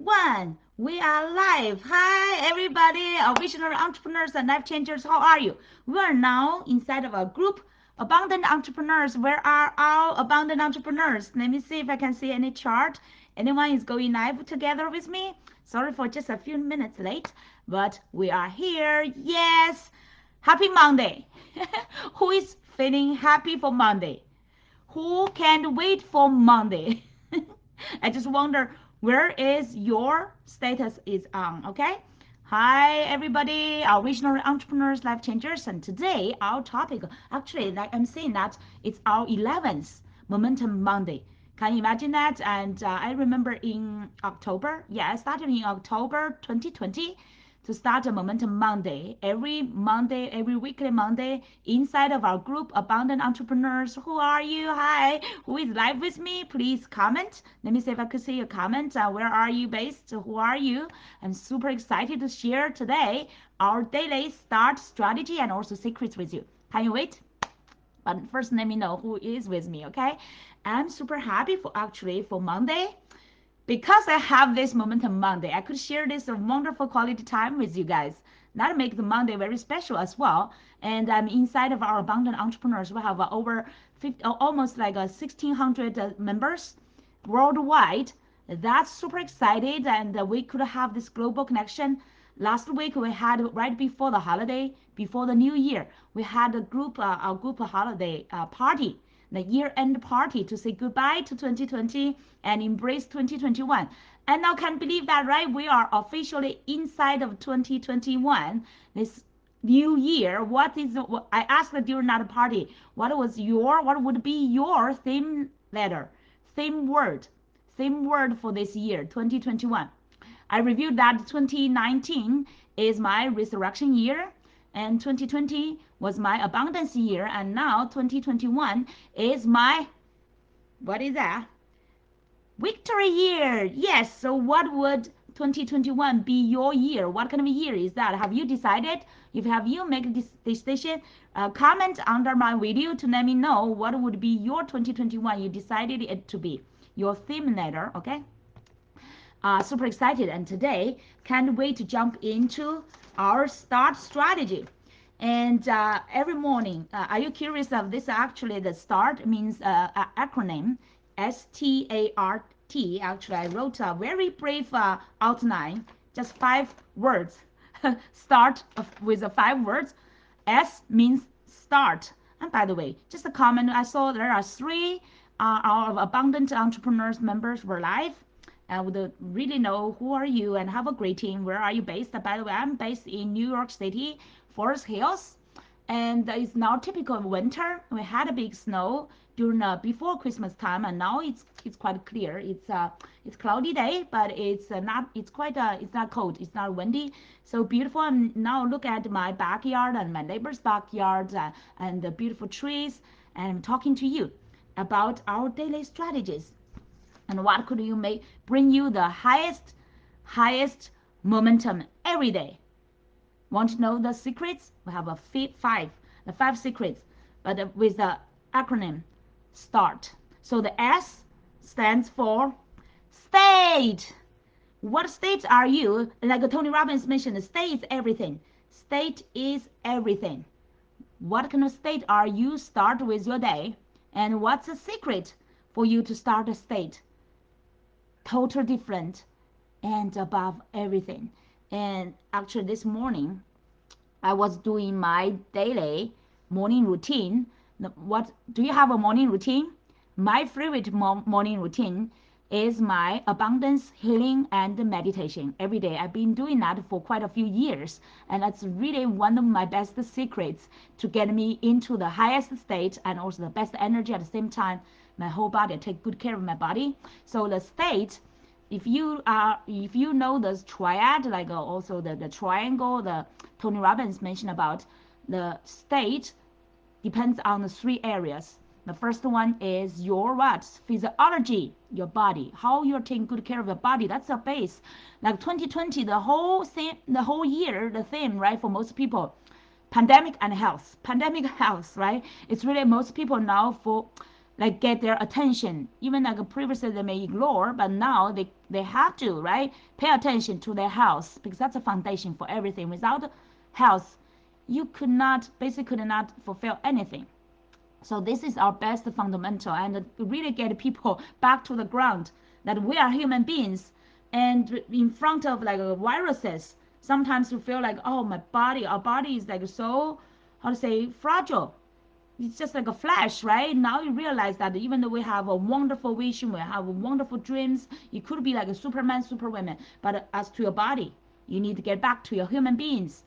1. We are live. Hi, everybody, our visionary entrepreneurs and life changers. How are you? We are now inside of a group, Abundant Entrepreneurs. Where are our abundant entrepreneurs? Let me see if I can see any chart. Anyone is going live together with me? Sorry for just a few minutes late, but we are here. Yes. Happy Monday. Who is feeling happy for Monday? Who can't wait for Monday? I just wonder where is your status is on, okay? Hi everybody, our visionary entrepreneurs, life changers, and today our topic, actually like I'm saying that it's our 11th Momentum Monday. Can you imagine that? And I remember in October, yeah, I started in October 2020 to start a Momentum Monday, every weekly Monday, inside of our group, Abundant Entrepreneurs. Who are you? Hi. Who is live with me? Please comment. Let me see if I can see your comment. Where are you based? Who are you? I'm super excited to share today our daily start strategy and also secrets with you. Can you wait? But first, let me know who is with me, okay? I'm super happy for Monday because I have this Momentum Monday. I could share this wonderful quality time with you guys. That make the Monday very special as well. And I'm inside of our Abundant Entrepreneurs. We have over 50, almost like 1,600 members worldwide. That's super excited, and we could have this global connection. Last week we had right before the holiday, before the new year, we had a group holiday party, the year-end party to say goodbye to 2020 and embrace 2021. And now can believe that, right? We are officially inside of 2021. This new year. I asked during that party, what would be your theme letter, theme word, theme word for this year, 2021. I reviewed that 2019 is my resurrection year, and 2020 was my abundance year, and now 2021 is my, what is that? Victory year. Yes. So what would 2021 be your year? What kind of a year is that? Have you decided? If have you made this decision, comment under my video to let me know what would be your 2021 you decided it to be. Your theme letter, okay? Super excited, and today can't wait to jump into our start strategy. And every morning, are you curious of this? Actually, the START means acronym, S.T.A.R.T. Actually, I wrote a very brief outline, just 5 words. Start with the 5 words. S means start. And by the way, just a comment, I saw there are 3 our abundant entrepreneurs members were live. I would really know who are you and have a great team. Where are you based? By the way, I'm based in New York City, Forest Hills, and it's now typical of winter. We had a big snow during before Christmas time, and now it's quite clear. It's cloudy day, but it's not cold. It's not windy. So beautiful. And now look at my backyard and my neighbor's backyard and the beautiful trees. And I'm talking to you about our daily strategies and what could you make bring you the highest momentum every day. Want to know the secrets? We have the 5 secrets, but with the acronym START. So the S stands for state. What state are you? Like Tony Robbins mentioned, state is everything. State is everything. What kind of state are you start with your day? And what's the secret for you to start a state? Total different and above everything. And actually this morning I was doing my daily morning routine. What do you have a morning routine? My favorite morning routine is my abundance healing and meditation every day. I've been doing that for quite a few years, and that's really one of my best secrets to get me into the highest state and also the best energy at the same time. My whole body, I take good care of my body. So the state, if you know the triad, like also the triangle, the Tony Robbins mentioned about, the state depends on the 3 areas. The first one is your what? Physiology, your body, how you're taking good care of your body. That's the base. Like 2020, the whole year, the theme, right, for most people, pandemic and health, right? It's really most people now for like get their attention. Even like previously they may ignore, but now they have to, right? Pay attention to their health because that's a foundation for everything. Without health, you could not basically could not fulfill anything. So this is our best fundamental and really get people back to the ground that we are human beings and in front of like viruses. Sometimes you feel like, oh, my body, our body is like so, how to say, fragile. It's just like a flash, right? Now you realize that even though we have a wonderful vision, we have wonderful dreams, you could be like a Superman, Superwoman, but as to your body, you need to get back to your human beings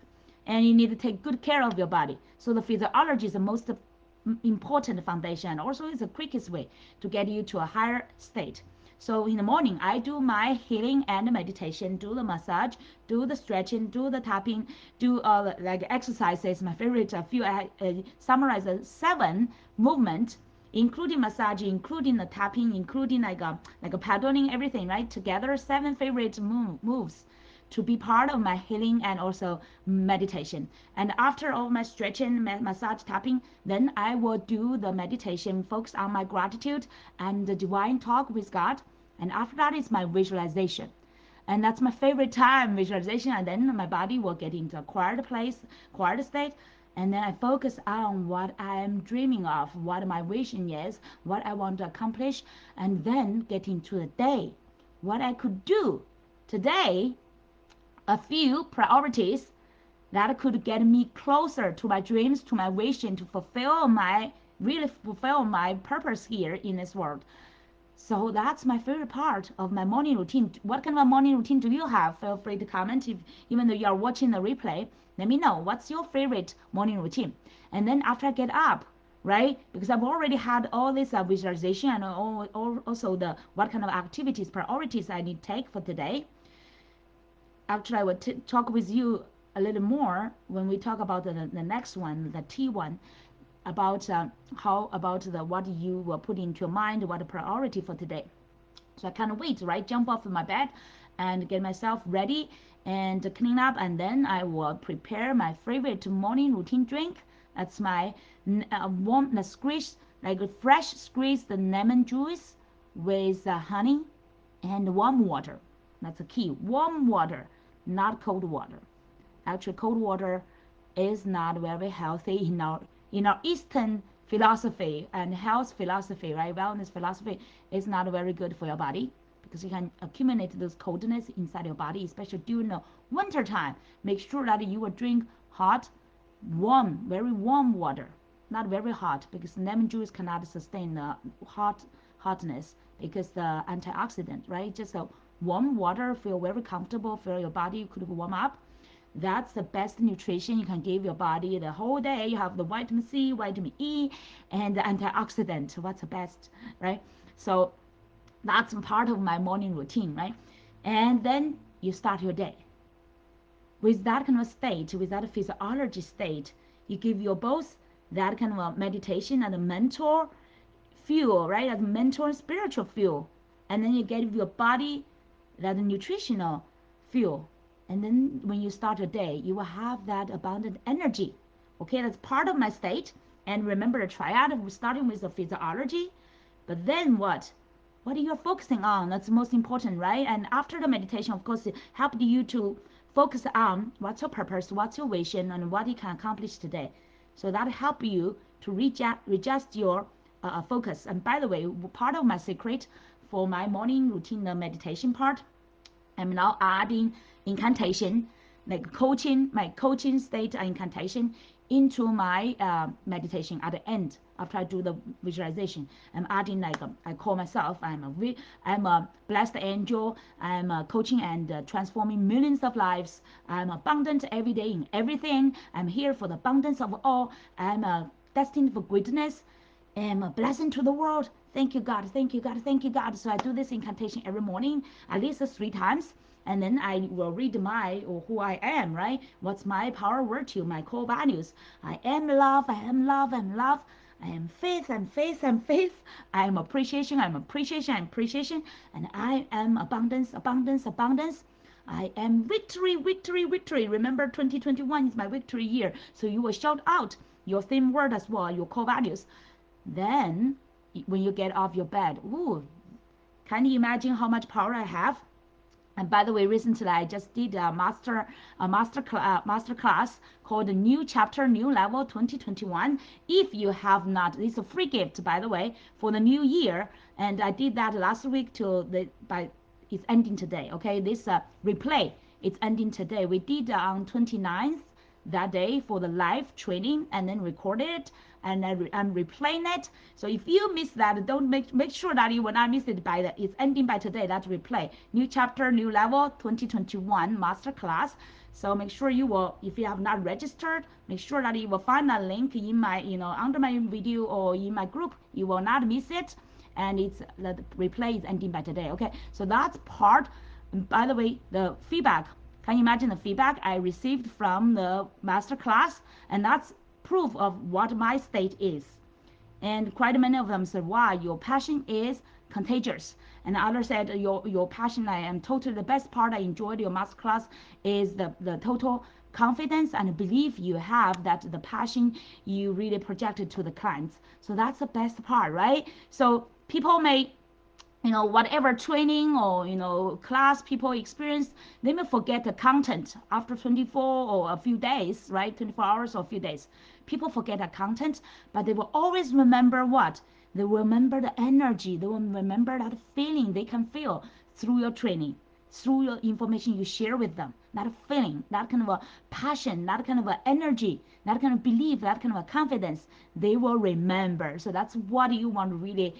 and you need to take good care of your body. So the physiology is the most important foundation and also is the quickest way to get you to a higher state. So in the morning, I do my healing and meditation, do the massage, do the stretching, do the tapping, do like exercises. My favorite few, I summarize 7 movement, including massage, including the tapping, including like a paddling, everything, right? Together, 7 favorite moves to be part of my healing and also meditation. And after all my stretching, massage, tapping, then I will do the meditation, focus on my gratitude and the divine talk with God. And after that is my visualization. And that's my favorite time, visualization. And then my body will get into a quiet place, quiet state. And then I focus on what I'm dreaming of, what my vision is, what I want to accomplish, and then get into the day, what I could do today, a few priorities that could get me closer to my dreams, to my vision, to really fulfill my purpose here in this world. So that's my favorite part of my morning routine. What kind of a morning routine do you have? Feel free to comment if, even though you are watching the replay. Let me know what's your favorite morning routine. And then after I get up, right? Because I've already had all this visualization and also the what kind of activities, priorities I need to take for today. Actually, I will talk with you a little more when we talk about the next one, the T one, about how about the what you will put into your mind, what the priority for today. So I can't wait, right? Jump off my bed and get myself ready and clean up, and then I will prepare my favorite morning routine drink. That's my warm, the squeeze, like a fresh squeezed lemon juice with honey and warm water. That's the key. Warm water, not cold water. Actually, cold water is not very healthy in our Eastern philosophy and health philosophy, right? Wellness philosophy is not very good for your body because you can accumulate those coldness inside your body, especially during the winter time. Make sure that you will drink hot, warm, very warm water, not very hot, because lemon juice cannot sustain the hotness because the antioxidant, right? Just a warm water, feel very comfortable, feel your body could warm up. That's the best nutrition you can give your body the whole day. You have the vitamin C, vitamin E, and the antioxidant. What's the best, right? So that's part of my morning routine, right? And then you start your day with that kind of state, with that physiology state. You give your both that kind of meditation and a mental fuel, right? That mental and spiritual fuel. And then you give your body that nutritional fuel. And then when you start your day, you will have that abundant energy. Okay, that's part of my state. And remember the triad, we're starting with the physiology. But then what? What are you focusing on? That's most important, right? And after the meditation, of course, it helped you to focus on what's your purpose, what's your vision, and what you can accomplish today. So that help you to readjust your focus. And by the way, part of my secret for my morning routine, the meditation part, I'm now adding incantation, like coaching, my coaching state incantation into my meditation at the end after I do the visualization. I'm adding like I call myself I'm a blessed angel. I'm coaching and transforming millions of lives. I'm abundant every day in everything. I'm here for the abundance of all. I'm destined for greatness. I'm a blessing to the world. Thank you, God. Thank you, God. Thank you, God. So I do this incantation every morning, at least 3 times. And then I will read my or who I am, right? What's my power, virtue, my core values. I am love. I am love. I'm love. I am faith. I'm faith. I'm faith. I am appreciation. I'm appreciation. I'm appreciation. And I am abundance. Abundance. Abundance. I am victory, victory, victory. Remember, 2021 is my victory year. So you will shout out your theme word as well, your core values. Then when you get off your bed. Ooh, can you imagine how much power I have? And by the way, recently I just did master class called New Chapter, New Level 2021. If you have not, it's a free gift, by the way, for the new year. And I did that last week till it's ending today. Okay, this replay, it's ending today. We did on 29th that day for the live training and then record it and replaying it. So if you miss that, don't make sure that you will not miss it by it's ending by today. That replay, new chapter, new level 2021 masterclass. So make sure you will, if you have not registered, make sure that you will find that link in my, under my video or in my group. You will not miss it. And it's the replay is ending by today. Okay, so that's part. By the way, the feedback, can you imagine the feedback I received from the master class? And that's proof of what my state is. And quite many of them said, wow, your passion is contagious. And others said, your passion, I am totally, the best part I enjoyed your master class is the total confidence and belief you have that the passion you really projected to the clients. So that's the best part, right? So people may, whatever training or class people experience, they may forget the content after 24 or a few days, right? 24 hours or a few days. People forget the content, but they will always remember what? They will remember the energy. They will remember that feeling they can feel through your training, through your information you share with them. That feeling, that kind of a passion, that kind of a energy, that kind of belief, that kind of a confidence, they will remember. So that's what you want to really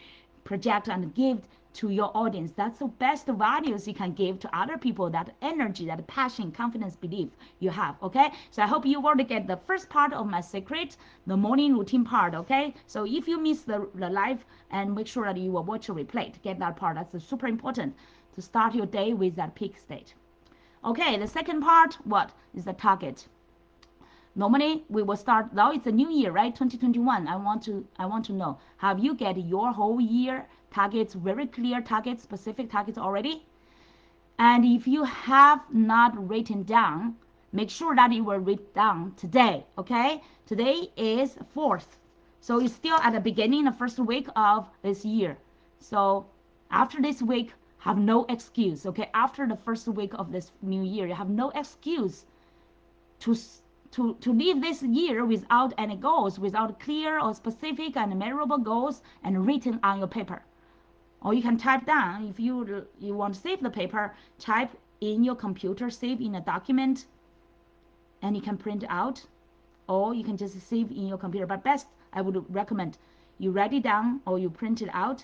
project and give to your audience. That's the best values you can give to other people, that energy, that passion, confidence, belief you have. Okay, so I hope you want to get the first part of my secret, the morning routine part. Okay, so if you miss the live, and make sure that you will watch a replay to get that part. That's super important to start your day with that peak state. Okay, the second part, what is the target? Normally we will start, now it's a new year, right? 2021. I want to know, have you get your whole year targets, very clear targets, specific targets already? And if you have not written down, make sure that you will write down today. Okay, today is 4th, so it's still at the beginning, the first week of this year. So after this week, have no excuse. Okay, after the first week of this new year, you have no excuse to to leave this year without any goals, without clear or specific and measurable goals and written on your paper. Or you can type down, if you want to save the paper, type in your computer, save in a document, and you can print out, or you can just save in your computer. But best, I would recommend you write it down or you print it out,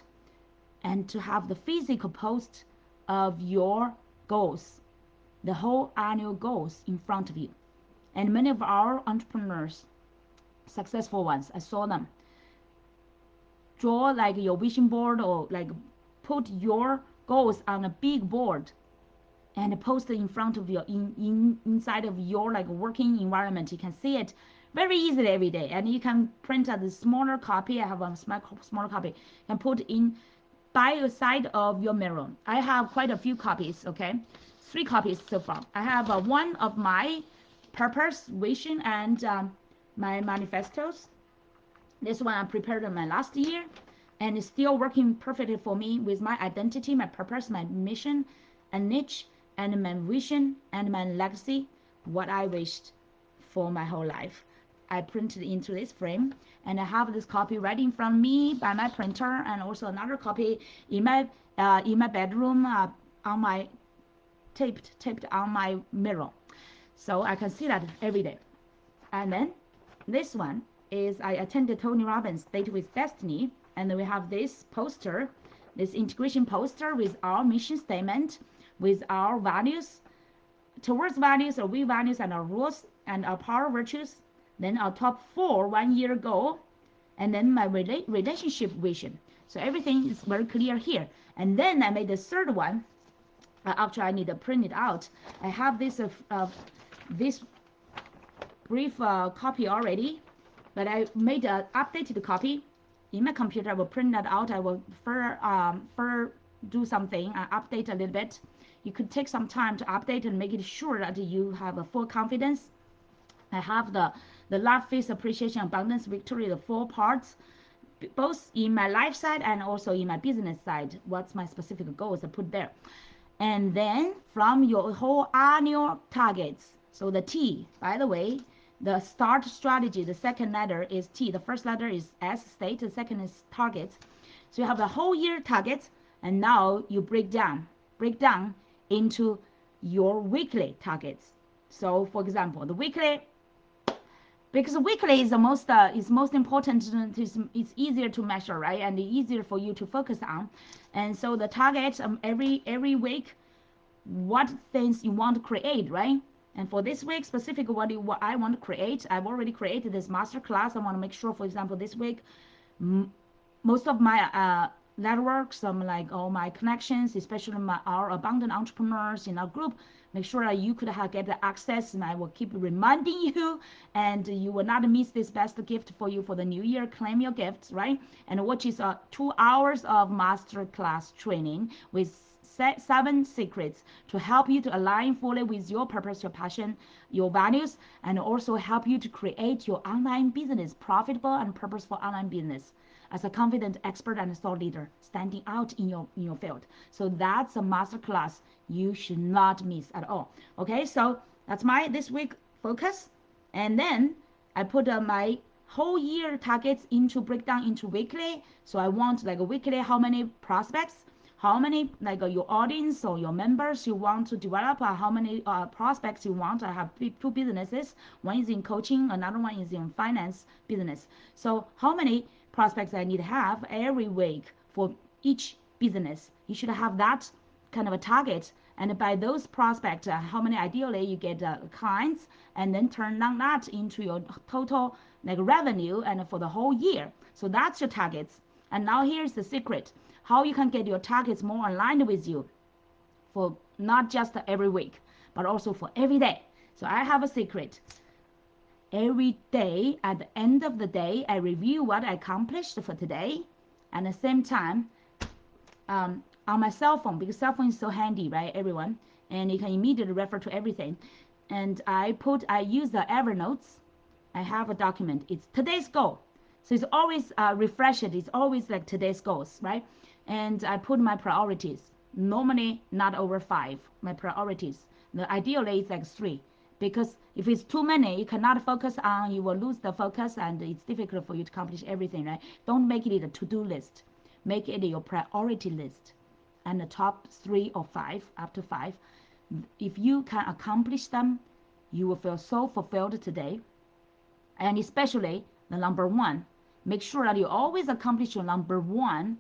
and to have the physical post of your goals, the whole annual goals in front of you. And many of our entrepreneurs, successful ones, I saw them draw like your vision board, or like put your goals on a big board and post it in front of your inside of your like working environment. You can see it very easily every day, and you can print out the smaller copy. I have a smaller copy and put in by the side of your mirror. I have quite a few copies. Okay, 3 copies so far. I have one of my purpose, vision, and my manifestos. This one I prepared in my last year, and it's still working perfectly for me with my identity, my purpose, my mission, and niche, and my vision, and my legacy, what I wished for my whole life. I printed into this frame, and I have this copy right in front of me by my printer, and also another copy in my bedroom on my taped on my mirror, so I can see that every day. And then this one is I attended Tony Robbins Date with Destiny, and then we have this poster, this integration poster with our mission statement, with our values, towards values, or we values, and our rules, and our power virtues, then our top 4 1 year ago, and then my relationship vision. So everything is very clear here. And then I made the third one. Actually, I need to print it out. I have this brief copy already, but I made an updated copy in my computer. I will print that out. I will do something, update a little bit. You could take some time to update and make it sure that you have a full confidence. I have the love, faith, appreciation, abundance, victory, the 4 parts, both in my life side and also in my business side. What's my specific goals I put there. And then from your whole annual targets, so the T, by the way, the START strategy, the second letter is T. The first letter is S, state, the second is targets. So you have the whole year targets, and now you break down into your weekly targets. So for example, the weekly, because weekly is most important, it's easier to measure, right, and easier for you to focus on. And so the target, every week, what things you want to create, right? And for this week specific, what I want to create, I've already created this master class. I want to make sure, for example, this week, most of my networks, like all my connections, especially our abundant entrepreneurs in our group, make sure that you could get the access, and I will keep reminding you, and you will not miss this best gift for you for the new year. Claim your gifts, right? And which is 2 hours of master class training with 7 secrets to help you to align fully with your purpose, your passion, your values, and also help you to create your online business, profitable and purposeful online business as a confident expert and thought leader standing out in your field. So that's a master class you should not miss at all. Okay, so that's my this week focus. And then I put my whole year targets into breakdown into weekly. So I want like a weekly how many prospects, how many like your audience or your members you want to develop, how many prospects you want. I have 2 businesses. One is in coaching, another one is in finance business. So how many prospects I need to have every week for each business? You should have that kind of a target. And by those prospects, how many ideally you get clients, and then turn down that into your total like revenue and for the whole year. So that's your targets. And now here's the secret: how you can get your targets more aligned with you for not just every week, but also for every day. So I have a secret. Every day, at the end of the day, I review what I accomplished for today. And at the same time, on my cell phone, because cell phone is so handy, right, everyone? And you can immediately refer to everything. And I use the Evernote. I have a document. It's today's goal. So it's always refreshed. It's always like today's goals, right? And I put my priorities. Normally not over 5, my priorities. The ideally it's like 3. Because if it's too many, you cannot focus on, you will lose the focus, and it's difficult for you to accomplish everything, right? Don't make it a to-do list. Make it your priority list. And the top 3 or 5, up to 5, if you can accomplish them, you will feel so fulfilled today. And especially the number 1, make sure that you always accomplish your number 1.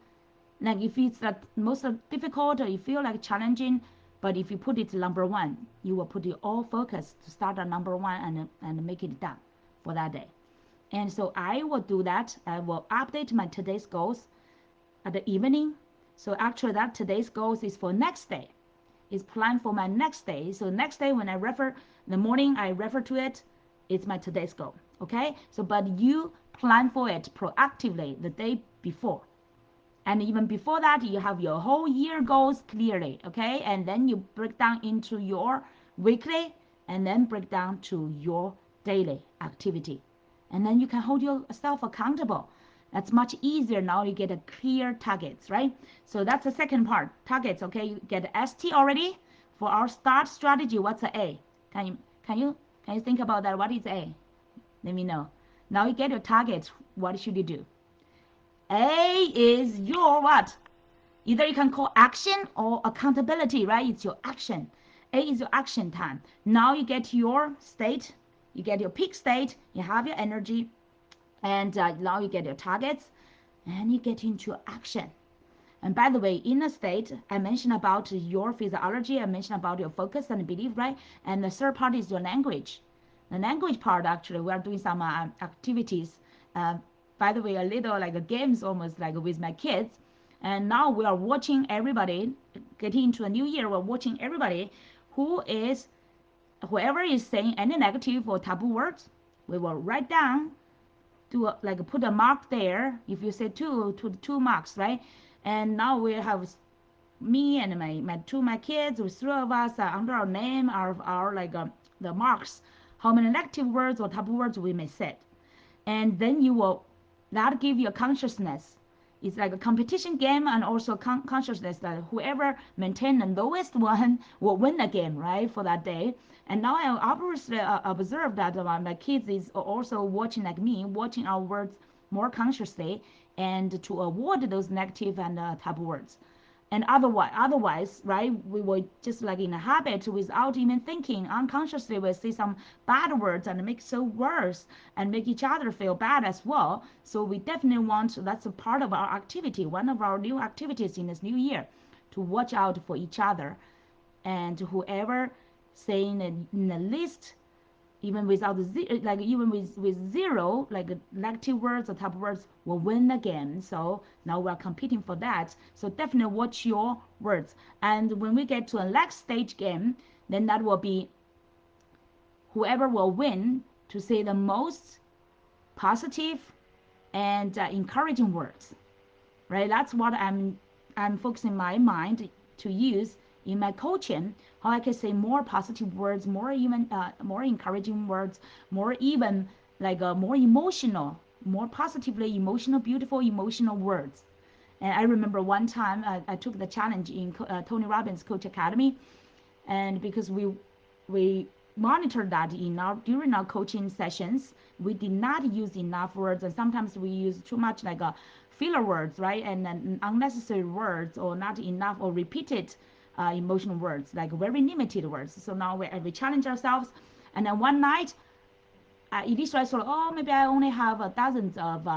Like if it's like most difficult or you feel like challenging, but if you put it number 1, you will put your all focus to start at number 1 and make it done for that day. And so I will do that. I will update my today's goals at the evening. So actually that today's goals is for next day. It's planned for my next day. So next day when I refer, in the morning I refer to it, it's my today's goal. Okay? So but you plan for it proactively the day before. And even before that, you have your whole year goals clearly, okay? And then you break down into your weekly, and then break down to your daily activity. And then you can hold yourself accountable. That's much easier now. You get a clear targets, right? So that's the second part, targets, okay? You get ST already. For our START strategy, what's the A? Can you think about that? What is A? Let me know. Now you get your targets. What should you do? A is your what? Either you can call action or accountability, right? It's your action. A is your action time. Now you get your state, you get your peak state, you have your energy, and now you get your targets, and you get into action. And by the way, in the state, I mentioned about your physiology, I mentioned about your focus and belief, right? And the third part is your language. The language part, actually, we are doing some activities. Uh, by the way, a little like a games almost like with my kids. And now we are watching everybody, getting into a new year, we're watching everybody whoever is saying any negative or taboo words, we will write down, like put a mark there. If you say 2 marks, right? And now we have me and my kids, with 3 of us under our name, our like the marks, how many negative words or taboo words we may say. And then you will that give you a consciousness. It's like a competition game and also consciousness that whoever maintain the lowest one will win the game, right, for that day. And now I obviously observe that my kids is also watching like me, watching our words more consciously and to avoid those negative and type words. And otherwise, right, we were just like in a habit without even thinking, unconsciously we say some bad words and make so worse and make each other feel bad as well. So we definitely want, that's a part of our activity, one of our new activities in this new year, to watch out for each other. And whoever saying in the list, even without like even with zero like negative words or type words, will win the game. So now we're competing for that, so definitely watch your words. And when we get to a next stage game, then that will be whoever will win to say the most positive and encouraging words, right? That's what I'm focusing my mind to use in my coaching. How I can say more positive words, more even more encouraging words, more even like more emotional, more positively emotional, beautiful emotional words. And I remember one time I took the challenge in Tony Robbins Coach Academy, and because we monitored that in our during our coaching sessions, we did not use enough words, and sometimes we use too much like filler words, right, and unnecessary words, or not enough or repeated emotional words, like very limited words. So now we challenge ourselves, and then one night initially I thought, oh, maybe I only have dozens of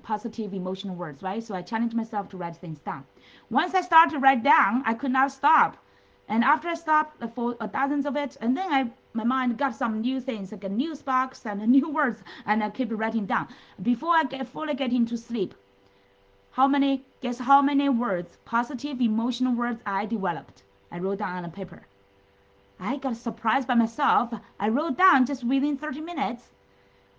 positive emotional words, right? So I challenged myself to write things down. Once I started to write down, I could not stop. And after I stopped for dozens of it, and then my mind got some new things, like a new sparks and new words, and I keep writing down. Before I fully get into sleep, guess how many words, positive emotional words I developed? I wrote down on a paper. I got surprised by myself. I wrote down just within 30 minutes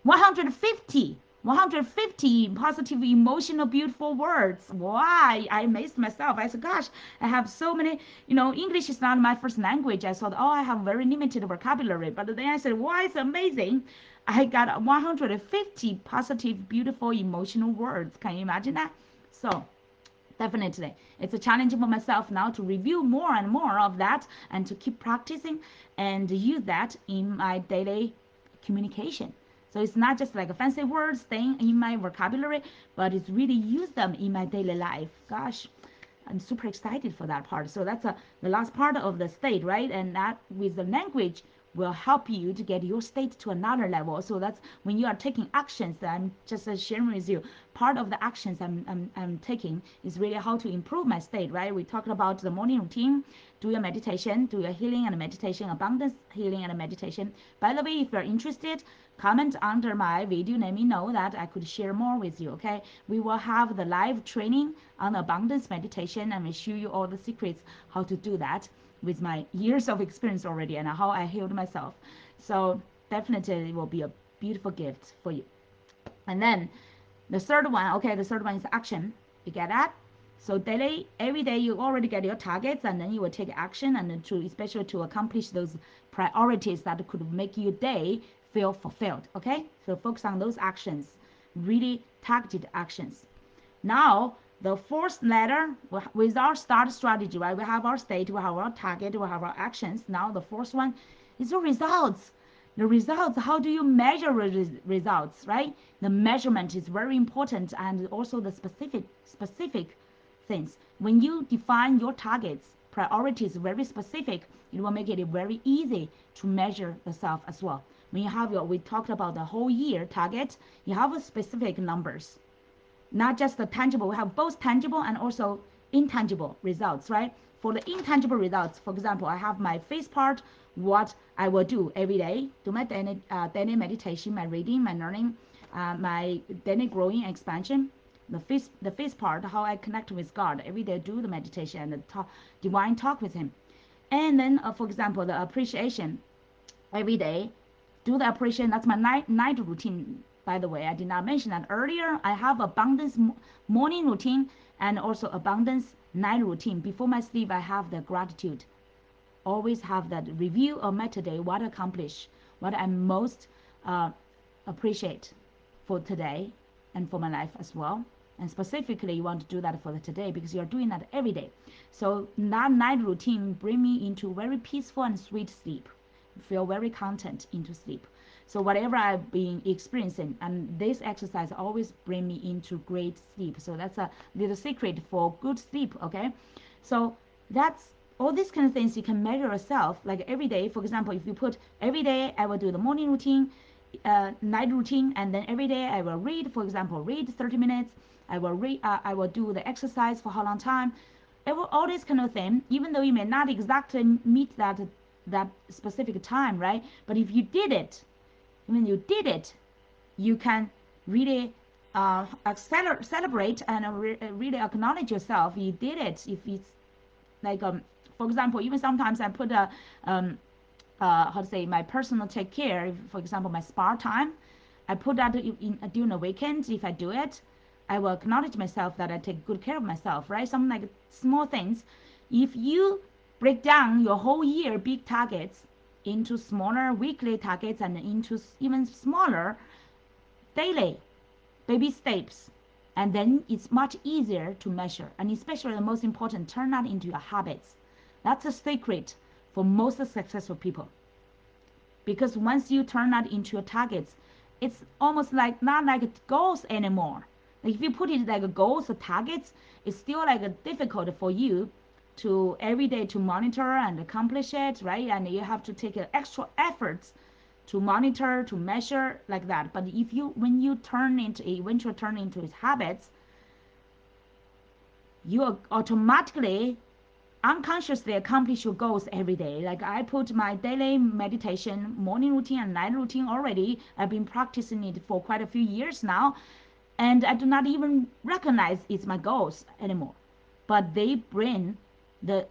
150 150 positive emotional beautiful words. Why? I amazed myself. I said, gosh, I have so many. English is not my first language. I thought, oh, I have very limited vocabulary. But then I said, wow, it's amazing. I got 150 positive beautiful emotional words. Can you imagine that? So definitely it's a challenge for myself now to review more and more of that, and to keep practicing and use that in my daily communication. So it's not just like a fancy words thing in my vocabulary, but it's really use them in my daily life. Gosh, I'm super excited for that part. So that's the last part of the state, right? And that with the language will help you to get your state to another level. So that's when you are taking actions that I'm just sharing with you. Part of the actions I'm taking is really how to improve my state, right? We talked about the morning routine, do your meditation, do your healing and meditation, abundance healing and meditation. By the way, if you're interested, comment under my video, let me know that I could share more with you. Okay, we will have the live training on abundance meditation, and we show you all the secrets how to do that with my years of experience already and how I healed myself. So definitely it will be a beautiful gift for you. And then the third one, okay, the third one is action. You get that? So daily, every day you already get your targets, and then you will take action, and to especially to accomplish those priorities that could make your day feel fulfilled. Okay, so focus on those actions, really targeted actions. Now the fourth letter with our START strategy, right? We have our state, we have our target, we have our actions. Now the fourth one is the results. The results, how do you measure results, right? The measurement is very important, and also the specific things. When you define your targets, priorities very specific, it will make it very easy to measure yourself as well. When you have we talked about the whole year target, you have a specific numbers, not just the tangible. We have both tangible and also intangible results, right? For the intangible results, for example, I have my face part, what I will do every day, do my daily meditation, my reading, my learning, my daily growing expansion. The face part, how I connect with God every day, do the meditation and the divine talk with Him. And then, for example, the appreciation every day, do the appreciation. That's my night routine. By the way, I did not mention that earlier. I have abundance morning routine and also abundance night routine. Before my sleep, I have the gratitude. Always have that review of my today, what I accomplished, what I most uh, appreciate for today, and for my life as well. And specifically, you want to do that for the today because you're doing that every day. So that night routine bring me into very peaceful and sweet sleep. Feel very content into sleep. So whatever I've been experiencing, and this exercise always bring me into great sleep. So that's a little secret for good sleep. Okay, so that's all these kind of things you can measure yourself like every day. For example, if you put every day I will do the morning routine, night routine, and then every day I will read. For example, read 30 minutes. I will read. I will do the exercise for how long time. All this kind of thing. Even though you may not exactly meet that specific time, right? But if you did it, when you did it, you can really celebrate and really acknowledge yourself. You did it. If it's like for example, even sometimes I put a how to say my personal take care. For example, my spa time, I put that during the weekends. If I do it, I will acknowledge myself that I take good care of myself, right? Some like small things. If you break down your whole year big targets into smaller weekly targets and into even smaller daily baby steps, and then it's much easier to measure. And especially the most important, turn that into your habits. That's a secret for most successful people. Because once you turn that into your targets, it's almost like not like goals anymore. Like if you put it like goals or targets, it's still like difficult for you to every day to monitor and accomplish it, right? And you have to take extra efforts to monitor, to measure like that. But if you when you turn into eventually turn into its habits, you automatically unconsciously accomplish your goals every day. Like I put my daily meditation, morning routine and night routine already. I've been practicing it for quite a few years now, and I do not even recognize it's my goals anymore. But they bring the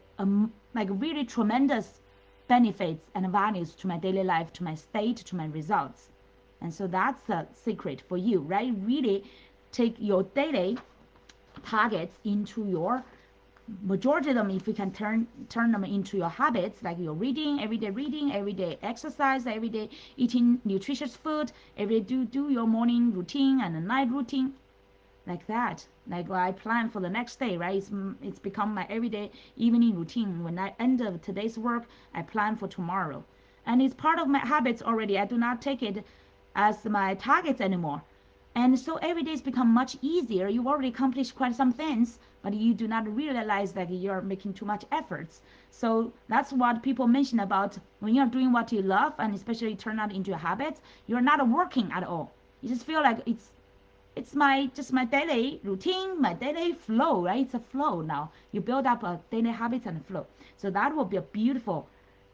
like really tremendous benefits and values to my daily life, to my state, to my results. And so that's the secret for you, right? Really take your daily targets into your majority of them. If you can turn them into your habits, like your reading, everyday exercise, everyday eating nutritious food, every day do your morning routine and a night routine, like that. Like I plan for the next day, right? It's become my everyday evening routine. When I end of today's work, I plan for tomorrow, and it's part of my habits already. I do not take it as my targets anymore. And so every day has become much easier. You already accomplished quite some things, but you do not realize that you're making too much efforts. So that's what people mention about when you're doing what you love and especially turn that into a habit, you're not working at all. You just feel like it's my just my daily routine, my daily flow, right? It's a flow now. You build up a daily habits and flow. So that will be a beautiful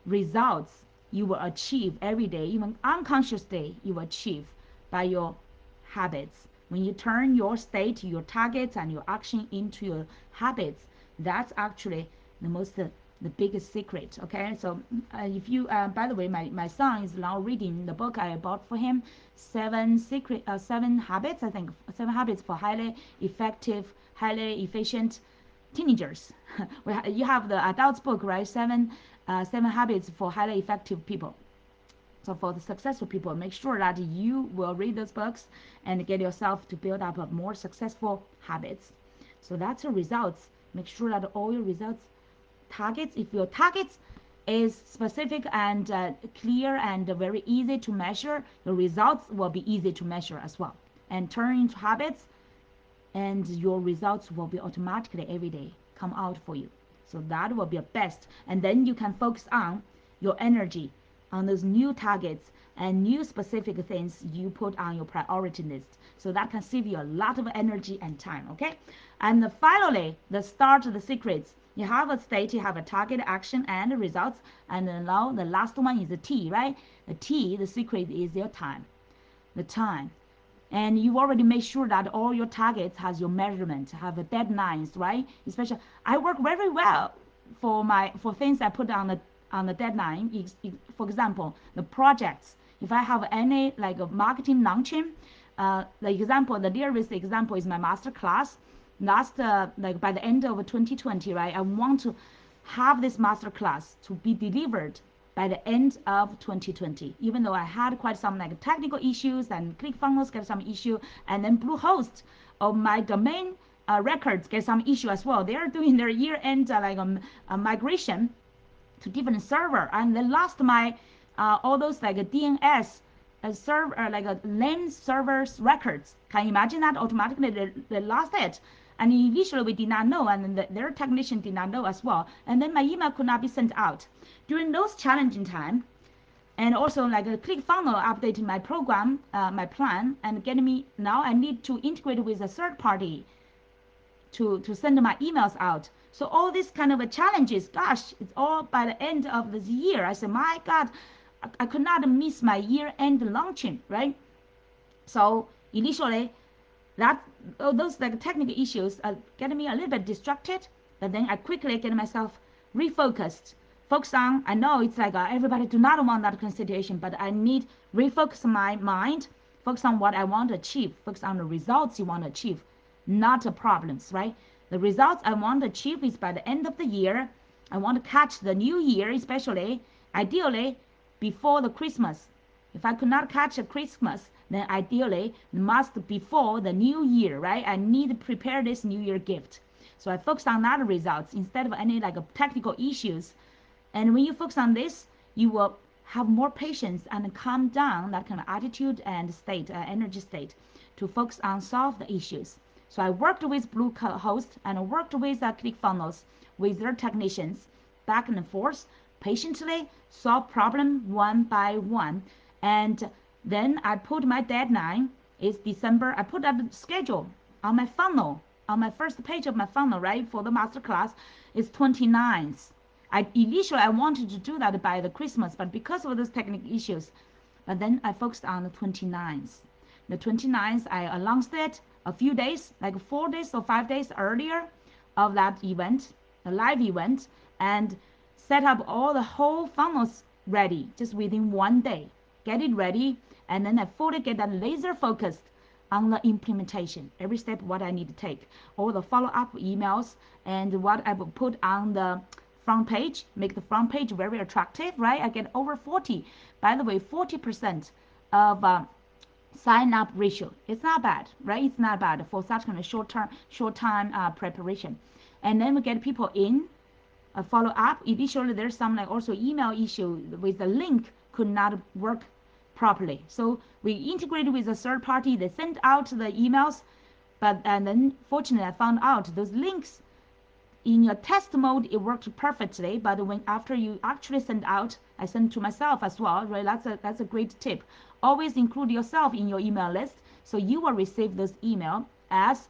results you will achieve every day, even unconsciously you will achieve by your habits. When you turn your state, your targets, and your action into your habits, that's actually the most the biggest secret. Okay, so if you by the way, my son is now reading the book I bought for him, seven habits, I think, 7 habits for highly effective, highly efficient teenagers. You have the adults book, right? Seven habits for highly effective people. So for the successful people, make sure that you will read those books and get yourself to build up a more successful habits. So that's the results. Make sure that all your results targets, if your targets is specific and clear and very easy to measure, the results will be easy to measure as well. And turn into habits, and your results will be automatically every day come out for you. So that will be a best. And then you can focus on your energy on those new targets and new specific things you put on your priority list. So that can save you a lot of energy and time. Okay. And finally, the start of the secrets. You have a state, you have a target, action, and results. And now the last one is the T, right? The T, the secret is your time. The time, and you already make sure that all your targets has your measurement, have a deadlines, right? Especially I work very well for things I put on the deadline. For example, the projects. If I have any like a marketing launching, the example, the nearest example is my master class. Last like by the end of 2020, right? I want to have this master class to be delivered by the end of 2020. Even though I had quite some like technical issues and ClickFunnels get some issue, and then Bluehost of my domain records get some issue as well. They are doing their year-end migration to different server, and they lost my all those like a DNS server like a LAN servers records. Can you imagine that? Automatically they lost it. And initially we did not know, and their technician did not know as well. And then my email could not be sent out during those challenging time. And also like a ClickFunnels updating my program, my plan, and getting me now I need to integrate with a third party to send my emails out. So all these kind of challenges, gosh, it's all by the end of this year. I said, my God, I could not miss my year-end launching, right? So initially, that those like technical issues are getting me a little bit distracted, but then I quickly get myself refocused. Focus on, I know it's like everybody do not want that consideration, but I need refocus my mind, focus on what I want to achieve, focus on the results you want to achieve, not the problems, right? The results I want to achieve is by the end of the year. I want to catch the new year, especially, ideally, before the Christmas. If I could not catch a Christmas, then ideally must before the new year, right? I need to prepare this new year gift. So I focus on that results instead of any like technical issues. And when you focus on this, you will have more patience and calm down that kind of attitude and state, energy state, to focus on solve the issues. So I worked with Bluehost and worked with ClickFunnels with their technicians back and forth, patiently solve problem one by one. And then I put my deadline is December. I put that schedule on my funnel, on my first page of my funnel, right? For the masterclass is 29th. Initially I wanted to do that by the Christmas, but because of those technical issues, but then I focused on the 29th. The 29th, I announced it a few days, like 4 days or 5 days earlier of that event, the live event, and set up all the whole funnels ready just within 1 day. Get it ready, and then I fully get that laser focused on the implementation. Every step what I need to take, all the follow-up emails, and what I will put on the front page, make the front page very attractive, right? I get over 40. By the way, 40% of sign up ratio. It's not bad, right? It's not bad for such kind of short time preparation. And then we get people in, follow up. Initially, there's some like also email issue with the link could not work properly. So we integrated with a third party. They sent out the emails, but and then fortunately I found out those links in your test mode it worked perfectly, but when after you actually send out, I send to myself as well, right? That's a great tip. Always include yourself in your email list, so you will receive this email as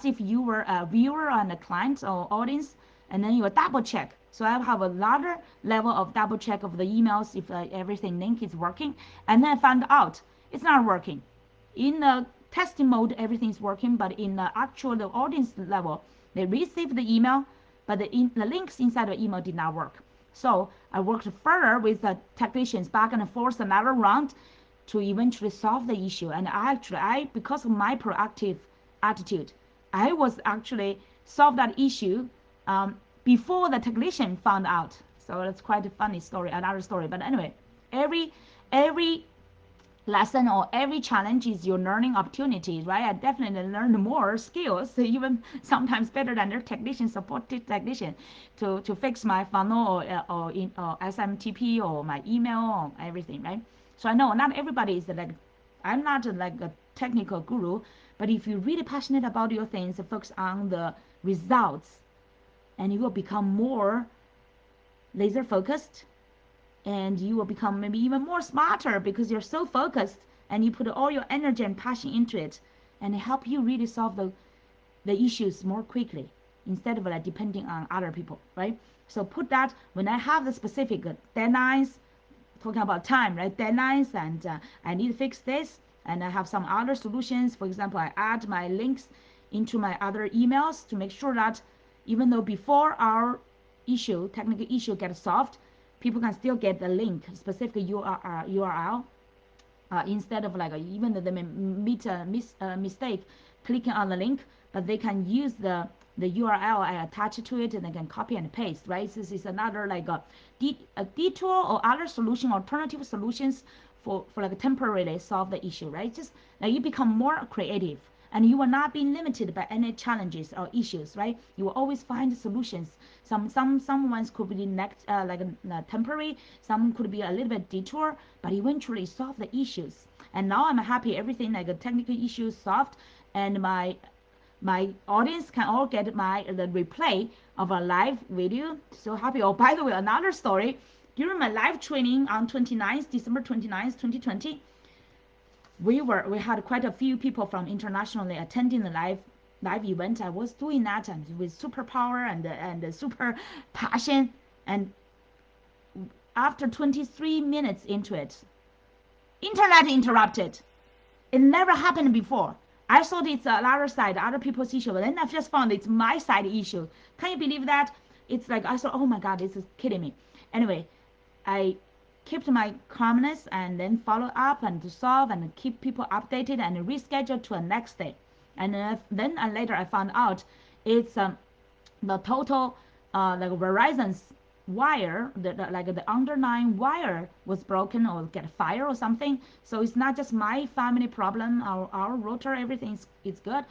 if you were a viewer and a client or audience, and then you will double check. So I have a larger level of double check of the emails if everything link is working, and then I found out it's not working. In the testing mode, everything's working, but in the actual the audience level, they received the email, but the links inside the email did not work. So I worked further with the technicians back and forth another round to eventually solve the issue. And I because of my proactive attitude, I was actually solve that issue before the technician found out. So that's quite a funny story, another story. But anyway, every lesson or every challenge is your learning opportunity, right? I definitely learned more skills, even sometimes better than their technician, supported technician, to fix my funnel or SMTP or my email or everything, right? So I know not everybody is like, I'm not like a technical guru, but if you're really passionate about your things, focus on the results, and you will become more laser focused, and you will become maybe even more smarter because you're so focused and you put all your energy and passion into it, and help you really solve the issues more quickly instead of like depending on other people, right? So put that when I have the specific deadlines, talking about time, right? Deadlines, and I need to fix this, and I have some other solutions. For example, I add my links into my other emails to make sure that even though before our technical issue gets solved, people can still get the link, specific URL, instead of like even though they may meet a mistake clicking on the link, but they can use the the URL I attach to it, and I can copy and paste, right? This is another like a detour or other solution, alternative solutions for like temporarily solve the issue, right? Just like you become more creative, and you will not be limited by any challenges or issues, right? You will always find solutions. Some ones could be like temporary, some could be a little bit detour, but eventually solve the issues. And now I'm happy everything like the technical issues solved, and my audience can all get the replay of a live video. So happy. Oh, by the way, another story. During my live training on December 29th, 2020, we had quite a few people from internationally attending the live event. I was doing that and with superpower and super passion. And after 23 minutes into it, internet interrupted. It never happened before. I thought it's another side, other people's issue, but then I just found it's my side issue. Can you believe that? It's like I thought, oh my God, this is kidding me. Anyway, I kept my calmness and then follow up and to solve and keep people updated and reschedule to a next day. And then later I found out it's the total like Verizon's wire, like the underlying wire was broken or get fire or something. So it's not just my family problem. Our router, everything is good,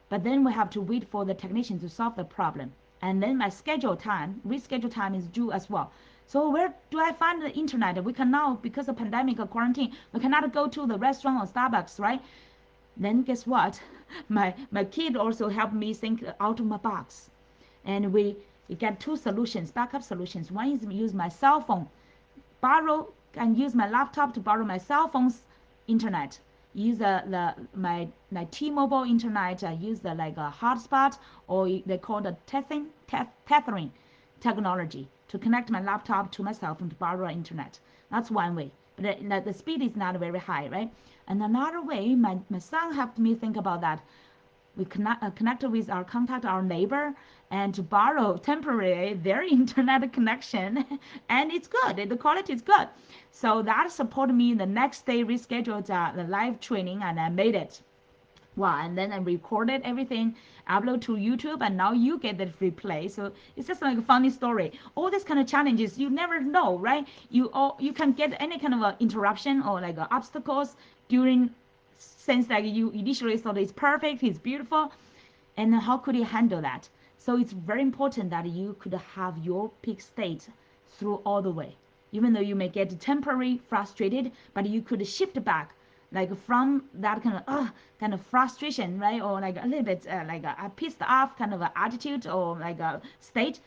but then we have to wait for the technician to solve the problem. And then my reschedule time is due as well. So where do I find the internet? We can now, because of pandemic or quarantine, we cannot go to the restaurant or Starbucks, right? Then guess what? My kid also helped me think out of my box, and we get two solutions, backup solutions. One is use my cell phone, borrow and use my laptop to borrow my cell phone's internet. Use my T-Mobile internet. Use the like a hotspot, or they call the tethering technology to connect my laptop to my cell phone to borrow internet. That's one way, but the speed is not very high, right? And another way, my son helped me think about that. We connect with our neighbor, and to borrow temporarily their internet connection, and it's good. The quality is good. So that supported me. The next day rescheduled the live training, and I made it. Wow, and then I recorded everything, upload to YouTube, and now you get the replay. So it's just like a funny story. All these kind of challenges, you never know, right? You can get any kind of a interruption or like obstacles during, since like you initially thought it's perfect, it's beautiful, and how could you handle that? So it's very important that you could have your peak state through all the way. Even though you may get temporary frustrated, but you could shift back, like from that kind of frustration, right? Or like a little bit like a pissed off kind of a attitude or like a state,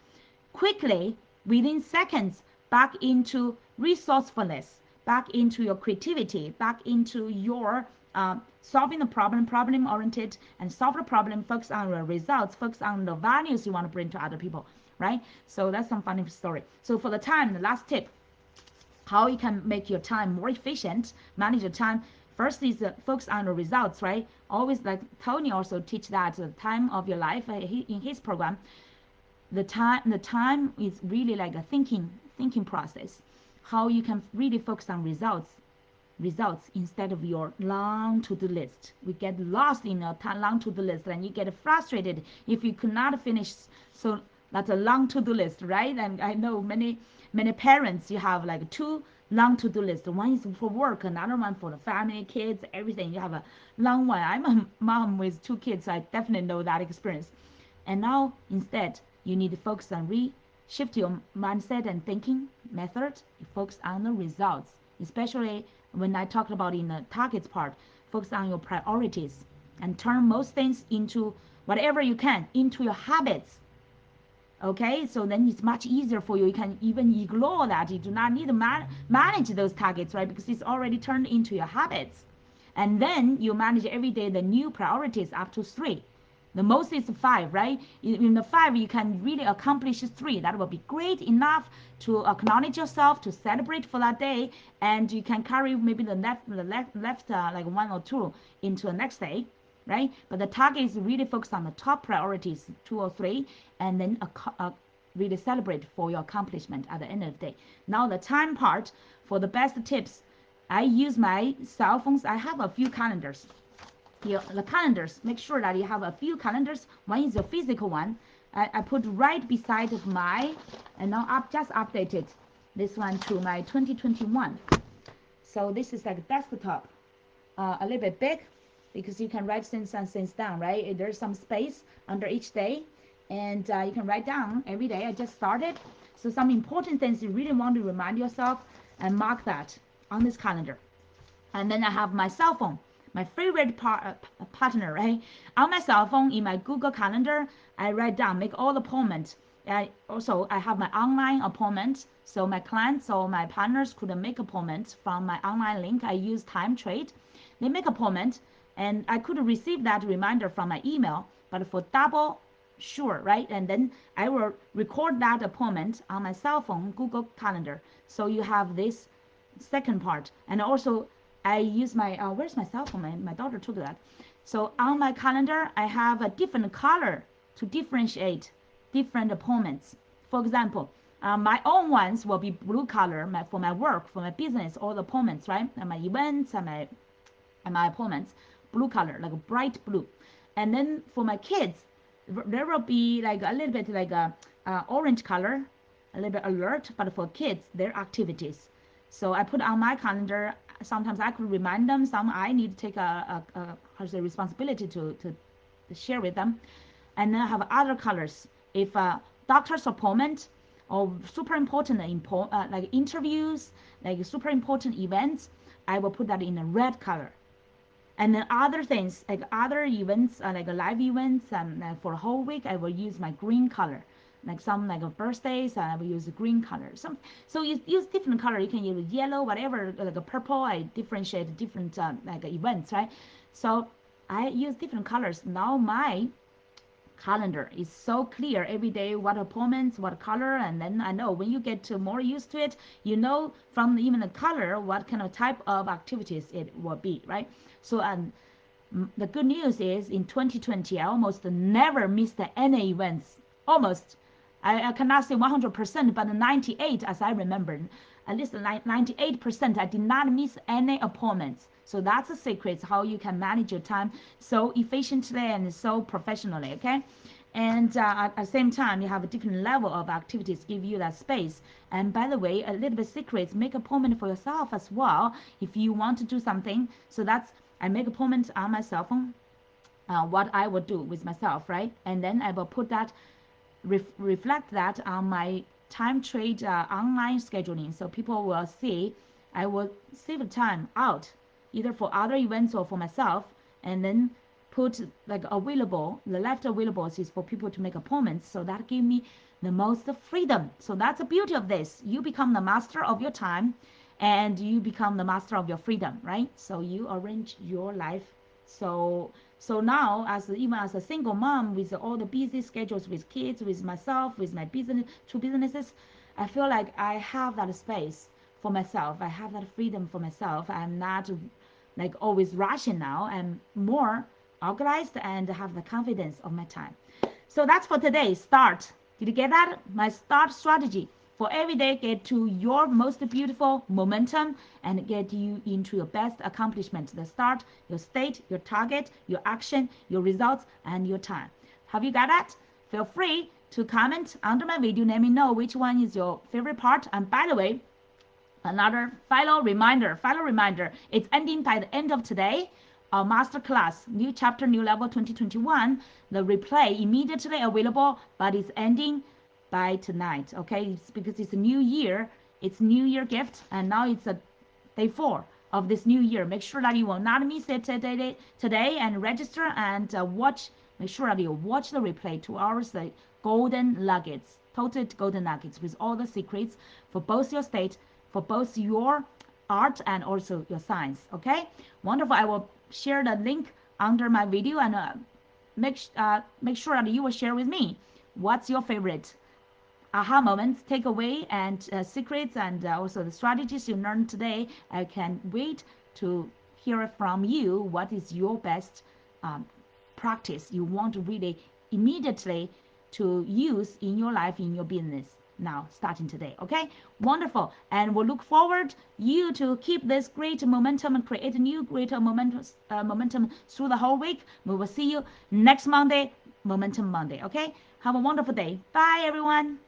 quickly within seconds back into resourcefulness, back into your creativity, back into your solving the problem oriented, and solve the problem, focus on the results, focus on the values you want to bring to other people, right? So that's some funny story. So for the time, the last tip, how you can make your time more efficient, manage your time. First is focus on the results, right? Always, like Tony also teach that the time of your life in his program. The time is really like a thinking process. How you can really focus on results instead of your long to-do list. We get lost in a long to-do list, and you get frustrated if you could not finish. So that's a long to-do list, right? And I know many parents, you have like two long to-do lists. One is for work, another one for the family, kids, everything. You have a long one. I'm a mom with two kids, so I definitely know that experience. And now instead, you need to focus on shift your mindset and thinking method. You focus on the results, especially when I talked about in the targets part. Focus on your priorities and turn most things into whatever you can into your habits. Okay, so then it's much easier for you. You can even ignore that. You do not need to manage those targets, right? Because it's already turned into your habits. And then you manage every day the new priorities up to 3. The most is 5, right? In the 5, you can really accomplish 3. That will be great enough to acknowledge yourself, to celebrate for that day, and you can carry maybe the left like 1 or 2 into the next day, right? But the target is really focused on the top priorities, 2 or 3, and then really celebrate for your accomplishment at the end of the day. Now the time part, for the best tips, I use my cell phones. I have a few calendars. the calendars. Make sure that you have a few calendars. One is a physical one. I put right beside of my, and now just updated this one to my 2021. So this is like desktop, a little bit big, because you can write things and things down, right? There's some space under each day, and you can write down every day. I just started, so some important things you really want to remind yourself and mark that on this calendar. And then I have my cell phone, my favorite partner, right? On my cell phone, in my Google Calendar, I write down, make all appointments. I have my online appointments, so my clients or my partners could make appointments from my online link. I use Time-Trade. They make appointment, and I could receive that reminder from my email, but for double sure, right? And then I will record that appointment on my cell phone, Google Calendar. So you have this second part. And also I use my, where's my cell phone? My daughter took that. So on my calendar, I have a different color to differentiate different appointments. For example, my own ones will be blue color for my work, for my business, all the appointments, right? And my events and my appointments, blue color, like a bright blue. And then for my kids, there will be like a little bit like a orange color, a little bit alert, but for kids, their activities. So I put on my calendar. Sometimes I could remind them. Some I need to take how's the responsibility to share with them. And then I have other colors. If a doctor's appointment or super important like interviews, like super important events, I will put that in a red color. And then other things, like other events, like live events, for a whole week, I will use my green color. Like some like birthdays, I will use a green color. So you use different color. You can use yellow, whatever, like a purple. I differentiate different like events, right? So I use different colors. Now my calendar is so clear every day what appointments, what color, and then I know when you get to more used to it, you know from even the color what kind of type of activities it will be, right? So the good news is in 2020, I almost never missed any events. Almost. I cannot say 100%, but 98 as I remember. At least 98% I did not miss any appointments. So that's the secret, how you can manage your time so efficiently and so professionally, okay? And at the same time, you have a different level of activities, give you that space. And by the way, a little bit secrets, make appointment for yourself as well if you want to do something. So that's, I make appointments on my cell phone, what I will do with myself, right? And then I will put that, reflect that on my Time-Trade online scheduling. So people will see, I will save the time out, either for other events or for myself, and then put like available, the left availables is for people to make appointments. So that give me the most freedom. So that's the beauty of this. You become the master of your time and you become the master of your freedom, right? So you arrange your life. So now, even as a single mom with all the busy schedules with kids, with myself, with my business, two businesses, I feel like I have that space for myself. I have that freedom for myself. I'm not like always rushing now. I'm more organized and have the confidence of my time. So that's for today. Start. Did you get that? My start strategy for every day, get to your most beautiful momentum and get you into your best accomplishment. The start, your state, your target, your action, your results, and your time. Have you got that? Feel free to comment under my video. Let me know which one is your favorite part. And by the way, another final reminder, it's ending by the end of today. Our masterclass, new chapter, new level 2021, the replay immediately available, but it's ending by tonight, okay? It's because it's a new year, it's new year gift, and now it's a day 4 of this new year. Make sure that you will not miss it today and register and watch. Make sure that you watch the replay, 2 hours, the golden nuggets, total golden nuggets with all the secrets for both your state, for both your art and also your science, okay? Wonderful. I will share the link under my video and make sure that you will share with me what's your favorite aha moments, takeaway, and secrets, and also the strategies you learned today. I can wait to hear from you. What is your best practice you want to really immediately to use in your life, in your business? now starting today. Okay, wonderful. And we'll look forward you to keep this great momentum and create a new greater momentum through the whole week. We will see you next Monday, Momentum Monday. Okay, have a wonderful day. Bye, everyone.